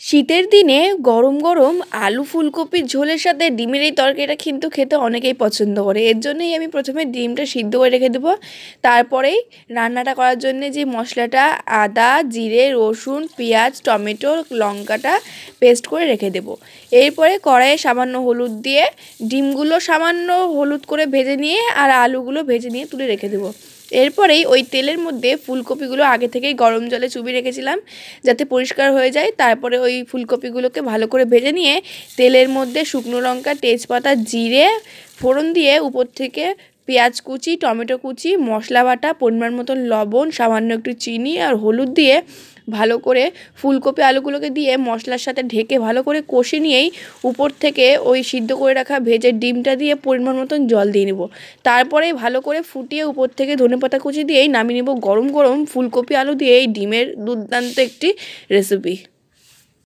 শীতের দিনে গরম গরম আলু ফুলকপির ঝোলের সাথে ডিমের এই তরকারিটা কিন্তু খেতে অনেকেই পছন্দ করে। এর জন্যই আমি প্রথমে ডিমটা সিদ্ধ করে রেখে দেবো। তারপরেই রান্নাটা করার জন্য যে মশলাটা আদা জিরে রসুন পেঁয়াজ টমেটো লঙ্কাটা পেস্ট করে রেখে দেবো। এরপরে কড়াইয়ে সামান্য হলুদ দিয়ে ডিমগুলো সামান্য হলুদ করে ভেজে নিয়ে আর আলুগুলো ভেজে নিয়ে তুলে রেখে দেবো। এরপরেই ওই তেলের মধ্যে ফুলকপিগুলো আগে থেকেই গরম জলে চুবিয়ে রেখেছিলাম যাতে পরিষ্কার হয়ে যায়। তারপরে ওই ফুলকপিগুলোকে ভালো করে ভেজে নিয়ে তেলের মধ্যে শুকনো লঙ্কা তেজপাতা জিরে ফোড়ন দিয়ে উপর থেকে পেঁয়াজ কুচি টমেটো কুচি মশলা বাটা পরিমাণ মতন লবণ সামান্য একটু চিনি আর হলুদ দিয়ে ভালো করে ফুলকপি আলুগুলোকে দিয়ে মশলার সাথে ঢেকে ভালো করে কষে নিয়েই উপর থেকে ওই সিদ্ধ করে রাখা ভেজে ডিমটা দিয়ে পরিমাণ মতন জল দিয়ে নেব। তারপরে ভালো করে ফুটিয়ে উপর থেকে ধনেপাতা কুচি দিয়েই নামিয়ে নেব। গরম গরম ফুলকপি আলু দিয়ে এই ডিমের দুর্দান্ত একটি রেসিপি।